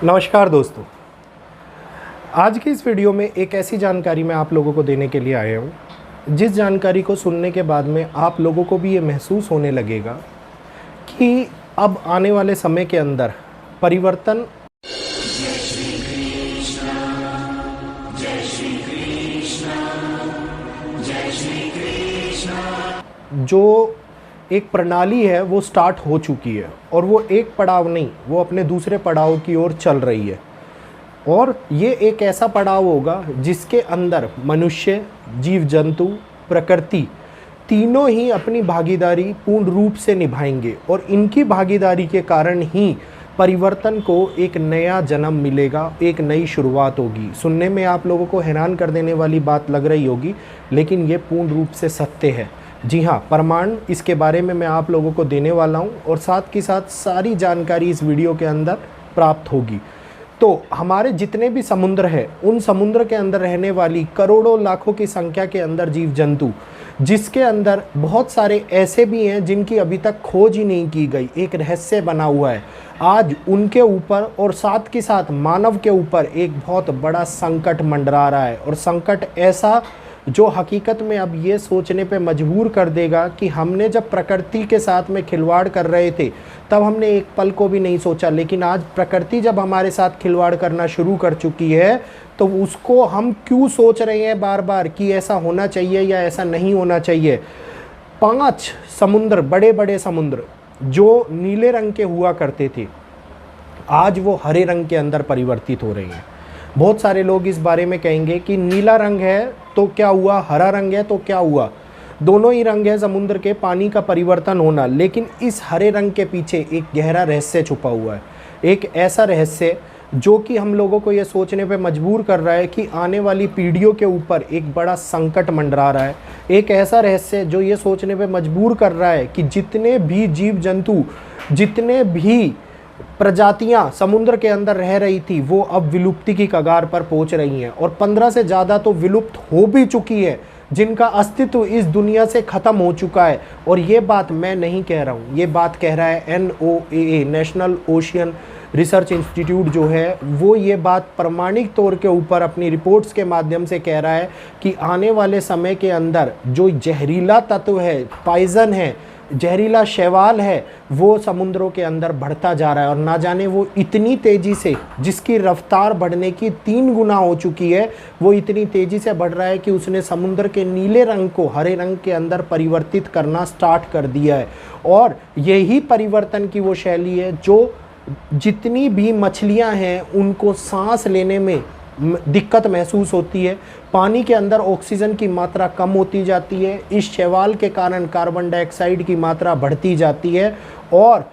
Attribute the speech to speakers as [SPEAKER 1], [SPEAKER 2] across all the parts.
[SPEAKER 1] नमस्कार दोस्तों, आज की इस वीडियो में एक ऐसी जानकारी मैं आप लोगों को देने के लिए आया हूँ जिस जानकारी को सुनने के बाद में आप लोगों को भी ये महसूस होने लगेगा कि अब आने वाले समय के अंदर परिवर्तन जो एक प्रणाली है वो स्टार्ट हो चुकी है और वो एक पड़ाव नहीं, वो अपने दूसरे पड़ाव की ओर चल रही है। और ये एक ऐसा पड़ाव होगा जिसके अंदर मनुष्य, जीव जंतु, प्रकृति तीनों ही अपनी भागीदारी पूर्ण रूप से निभाएंगे और इनकी भागीदारी के कारण ही परिवर्तन को एक नया जन्म मिलेगा, एक नई शुरुआत होगी। सुनने में आप लोगों को हैरान कर देने वाली बात लग रही होगी, लेकिन ये पूर्ण रूप से सत्य है। जी हाँ, प्रमाण इसके बारे में मैं आप लोगों को देने वाला हूँ और साथ के साथ सारी जानकारी इस वीडियो के अंदर प्राप्त होगी। तो हमारे जितने भी समुद्र है, उन समुद्र के अंदर रहने वाली करोड़ों लाखों की संख्या के अंदर जीव जंतु, जिसके अंदर बहुत सारे ऐसे भी हैं जिनकी अभी तक खोज ही नहीं की गई, एक रहस्य बना हुआ है, आज उनके ऊपर और साथ के साथ मानव के ऊपर एक बहुत बड़ा संकट मंडरा रहा है। और संकट ऐसा जो हकीकत में अब ये सोचने पे मजबूर कर देगा कि हमने जब प्रकृति के साथ में खिलवाड़ कर रहे थे तब हमने एक पल को भी नहीं सोचा, लेकिन आज प्रकृति जब हमारे साथ खिलवाड़ करना शुरू कर चुकी है तो उसको हम क्यों सोच रहे हैं बार बार कि ऐसा होना चाहिए या ऐसा नहीं होना चाहिए। 5 समुद्र, बड़े बड़े समुद्र जो नीले रंग के हुआ करते थे, आज वो हरे रंग के अंदर परिवर्तित हो रहे हैं। बहुत सारे लोग इस बारे में कहेंगे कि नीला रंग है तो क्या हुआ, हरा रंग है तो क्या हुआ, दोनों ही रंग है समुद्र के पानी का परिवर्तन होना। लेकिन इस हरे रंग के पीछे एक गहरा रहस्य छुपा हुआ है, एक ऐसा रहस्य जो कि हम लोगों को ये सोचने पे मजबूर कर रहा है कि आने वाली पीढ़ियों के ऊपर एक बड़ा संकट मंडरा रहा है। एक ऐसा रहस्य जो ये सोचने पे मजबूर कर रहा है कि जितने भी जीव जंतु, जितने भी प्रजातियां समुद्र के अंदर रह रही थी, वो अब विलुप्ति की कगार पर पहुंच रही हैं और 15 से ज़्यादा तो विलुप्त हो भी चुकी है, जिनका अस्तित्व इस दुनिया से ख़त्म हो चुका है। और ये बात मैं नहीं कह रहा हूँ, ये बात कह रहा है NOAA, national ocean research institute जो है, वो ये बात प्रमाणिक तौर के ऊपर अपनी रिपोर्ट्स के माध्यम से कह रहा है कि आने वाले समय के अंदर जो जहरीला तत्व है, पॉइजन है, जहरीला शैवाल है, वो समुद्रों के अंदर बढ़ता जा रहा है। और ना जाने वो इतनी तेज़ी से, जिसकी रफ्तार बढ़ने की 3 गुना हो चुकी है, वो इतनी तेज़ी से बढ़ रहा है कि उसने समुद्र के नीले रंग को हरे रंग के अंदर परिवर्तित करना स्टार्ट कर दिया है। और यही परिवर्तन की वो शैली है जो जितनी भी मछलियां हैं उनको सांस लेने में दिक्कत महसूस होती है, पानी के अंदर ऑक्सीजन की मात्रा कम होती जाती है, इस शैवाल के कारण कार्बन डाइऑक्साइड की मात्रा बढ़ती जाती है और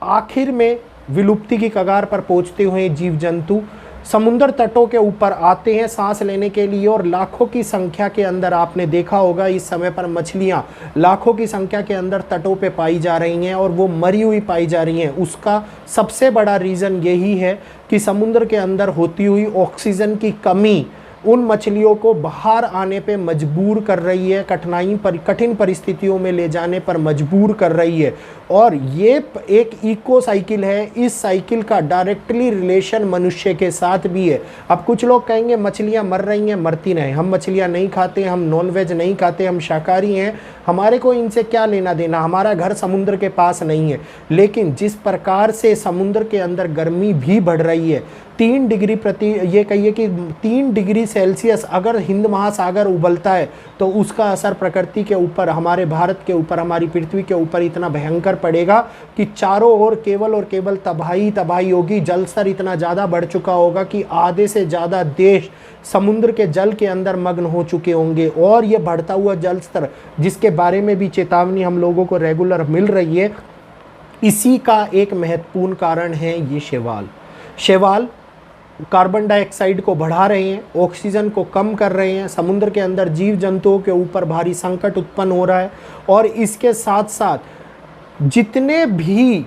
[SPEAKER 1] आखिर में विलुप्ति की कगार पर पहुंचते हुए जीव जंतु समुद्र तटों के ऊपर आते हैं सांस लेने के लिए। और लाखों की संख्या के अंदर आपने देखा होगा इस समय पर मछलियां लाखों की संख्या के अंदर तटों पे पाई जा रही हैं और वो मरी हुई पाई जा रही हैं। उसका सबसे बड़ा रीज़न यही है कि समुद्र के अंदर होती हुई ऑक्सीजन की कमी उन मछलियों को बाहर आने पे मजबूर कर रही है, कठिन परिस्थितियों में ले जाने पर मजबूर कर रही है। और ये एक इको साइकिल है, इस साइकिल का डायरेक्टली रिलेशन मनुष्य के साथ भी है। अब कुछ लोग कहेंगे मछलियाँ मर रही हैं, मरती नहीं, हम मछलियाँ नहीं खाते, हम नॉनवेज नहीं खाते, हम शाकाहारी हैं, हमारे को इनसे क्या लेना देना, हमारा घर समुद्र के पास नहीं है। लेकिन जिस प्रकार से समुद्र के अंदर गर्मी भी बढ़ रही है, 3 डिग्री ये कहिए कि 3 डिग्री सेल्सियस अगर हिंद महासागर उबलता है तो उसका असर प्रकृति के ऊपर, हमारे भारत के ऊपर, हमारी पृथ्वी के ऊपर इतना भयंकर पड़ेगा कि चारों ओर केवल और केवल तबाही तबाही होगी। जल स्तर इतना ज़्यादा बढ़ चुका होगा कि आधे से ज़्यादा देश समुद्र के जल के अंदर मग्न हो चुके होंगे। और ये बढ़ता हुआ जल स्तर, जिसके बारे में भी चेतावनी हम लोगों को रेगुलर मिल रही है, इसी का एक महत्वपूर्ण कारण है ये शैवाल कार्बन डाइऑक्साइड को बढ़ा रहे हैं, ऑक्सीजन को कम कर रहे हैं, समुद्र के अंदर जीव जंतुओं के ऊपर भारी संकट उत्पन्न हो रहा है। और इसके साथ साथ जितने भी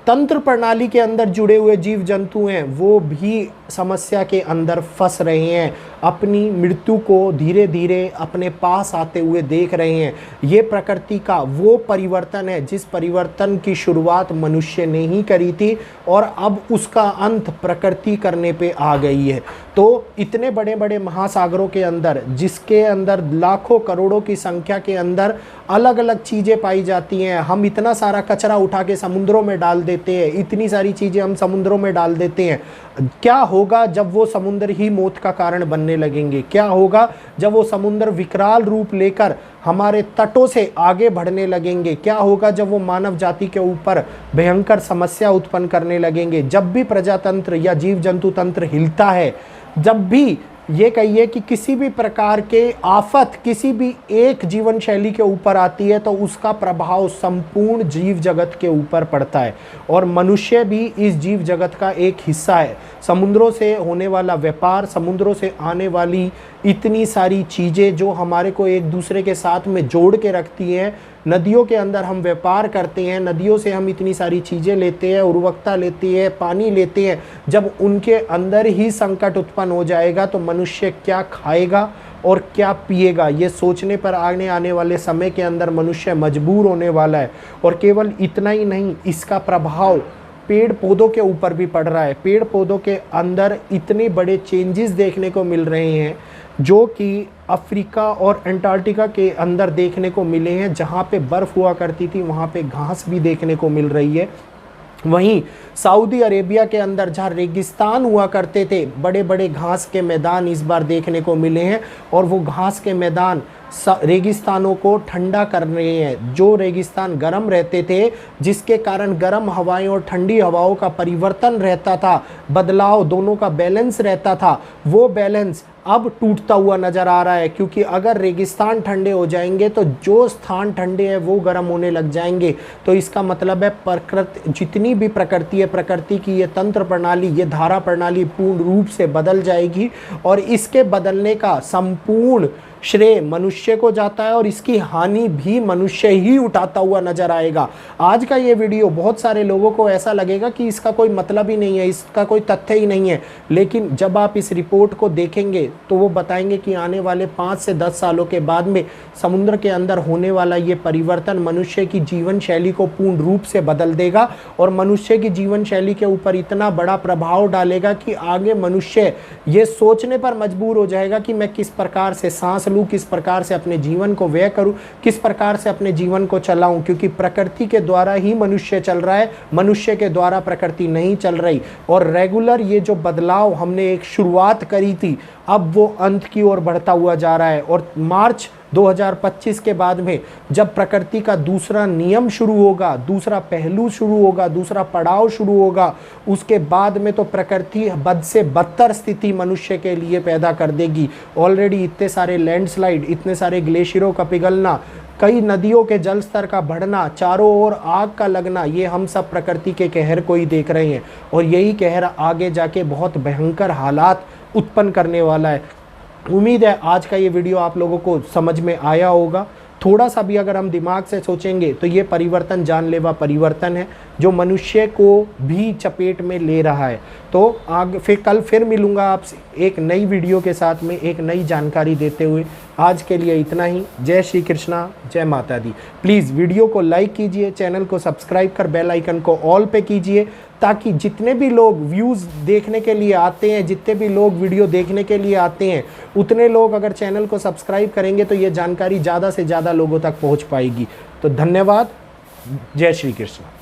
[SPEAKER 1] तंत्र प्रणाली के अंदर जुड़े हुए जीव जंतु हैं वो भी समस्या के अंदर फंस रहे हैं, अपनी मृत्यु को धीरे धीरे अपने पास आते हुए देख रहे हैं। ये प्रकृति का वो परिवर्तन है जिस परिवर्तन की शुरुआत मनुष्य ने ही करी थी और अब उसका अंत प्रकृति करने पे आ गई है। तो इतने बड़े बड़े महासागरों के अंदर, जिसके अंदर लाखों करोड़ों की संख्या के अंदर अलग अलग चीज़ें पाई जाती हैं, हम इतना सारा कचरा उठा के समुद्रों में डाल देते हैं, इतनी सारी चीज़ें हम समुद्रों में डाल देते हैं। क्या होगा जब वो समुद्र ही मौत का कारण बनने लगेंगे? क्या होगा जब वो समुद्र विकराल रूप लेकर हमारे तटों से आगे बढ़ने लगेंगे? क्या होगा जब वो मानव जाति के ऊपर भयंकर समस्या उत्पन्न करने लगेंगे? जब भी प्रजातंत्र या जीव जंतु तंत्र हिलता है, जब भी ये कहिए कि किसी भी प्रकार के आफत किसी भी एक जीवन शैली के ऊपर आती है तो उसका प्रभाव संपूर्ण जीव जगत के ऊपर पड़ता है और मनुष्य भी इस जीव जगत का एक हिस्सा है। समुद्रों से होने वाला व्यापार, समुद्रों से आने वाली इतनी सारी चीज़ें जो हमारे को एक दूसरे के साथ में जोड़ के रखती हैं, नदियों के अंदर हम व्यापार करते हैं, नदियों से हम इतनी सारी चीज़ें लेते हैं, उर्वरकता लेते हैं, पानी लेते हैं। जब उनके अंदर ही संकट उत्पन्न हो जाएगा तो मनुष्य क्या खाएगा और क्या पिएगा, ये सोचने पर आने वाले समय के अंदर मनुष्य मजबूर होने वाला है। और केवल इतना ही नहीं, इसका प्रभाव पेड़ पौधों के ऊपर भी पड़ रहा है। पेड़ पौधों के अंदर इतने बड़े चेंजेस देखने को मिल रहे हैं जो कि अफ्रीका और अंटार्कटिका के अंदर देखने को मिले हैं। जहाँ पे बर्फ़ हुआ करती थी वहाँ पे घास भी देखने को मिल रही है। वहीं सऊदी अरेबिया के अंदर जहाँ रेगिस्तान हुआ करते थे, बड़े बड़े घास के मैदान इस बार देखने को मिले हैं और वो घास के मैदान रेगिस्तानों को ठंडा कर रहे हैं। जो रेगिस्तान गर्म रहते थे, जिसके कारण गर्म हवाएं और ठंडी हवाओं का परिवर्तन रहता था, बदलाव दोनों का बैलेंस रहता था, वो बैलेंस अब टूटता हुआ नज़र आ रहा है। क्योंकि अगर रेगिस्तान ठंडे हो जाएंगे तो जो स्थान ठंडे हैं वो गर्म होने लग जाएंगे। तो इसका मतलब है प्रकृति, जितनी भी प्रकृति है, प्रकृति की ये तंत्र प्रणाली, ये धारा प्रणाली पूर्ण रूप से बदल जाएगी और इसके बदलने का संपूर्ण श्रेय मनुष्य को जाता है और इसकी हानि भी मनुष्य ही उठाता हुआ नजर आएगा। आज का ये वीडियो बहुत सारे लोगों को ऐसा लगेगा कि इसका कोई मतलब ही नहीं है, इसका कोई तथ्य ही नहीं है, लेकिन जब आप इस रिपोर्ट को देखेंगे तो वो बताएंगे कि आने वाले 5 से 10 सालों के बाद में समुद्र के अंदर होने वाला ये परिवर्तन मनुष्य की जीवन शैली को पूर्ण रूप से बदल देगा और मनुष्य की जीवन शैली के ऊपर इतना बड़ा प्रभाव डालेगा कि आगे मनुष्य ये सोचने पर मजबूर हो जाएगा कि मैं किस प्रकार से सांस लूं, किस प्रकार से अपने जीवन को व्यय करूं, किस प्रकार से अपने जीवन को चलाऊं। क्योंकि प्रकृति के द्वारा ही मनुष्य चल रहा है, मनुष्य के द्वारा प्रकृति नहीं चल रही। और रेगुलर ये जो बदलाव हमने एक शुरुआत करी थी, अब वो अंत की ओर बढ़ता हुआ जा रहा है। और मार्च 2025 के बाद में जब प्रकृति का दूसरा नियम शुरू होगा, दूसरा पहलू शुरू होगा, दूसरा पड़ाव शुरू होगा, उसके बाद में तो प्रकृति बद से बदतर स्थिति मनुष्य के लिए पैदा कर देगी। ऑलरेडी इतने सारे लैंडस्लाइड, इतने सारे ग्लेशियरों का पिघलना, कई नदियों के जल स्तर का बढ़ना, चारों ओर आग का लगना, ये हम सब प्रकृति के कहर को ही देख रहे हैं। और यही कहर आगे जाके बहुत भयंकर हालात उत्पन्न करने वाला है। उम्मीद है आज का ये वीडियो आप लोगों को समझ में आया होगा। थोड़ा सा भी अगर हम दिमाग से सोचेंगे तो ये परिवर्तन जानलेवा परिवर्तन है जो मनुष्य को भी चपेट में ले रहा है। तो आगे कल फिर मिलूंगा आपसे एक नई वीडियो के साथ में, एक नई जानकारी देते हुए। आज के लिए इतना ही। जय श्री कृष्णा, जय माता दी। प्लीज़ वीडियो को लाइक कीजिए, चैनल को सब्सक्राइब कर बेल आइकन को ऑल पे कीजिए, ताकि जितने भी लोग व्यूज़ देखने के लिए आते हैं, जितने भी लोग वीडियो देखने के लिए आते हैं, उतने लोग अगर चैनल को सब्सक्राइब करेंगे तो ये जानकारी ज़्यादा से ज़्यादा लोगों तक पहुँच पाएगी। तो धन्यवाद। जय श्री कृष्ण।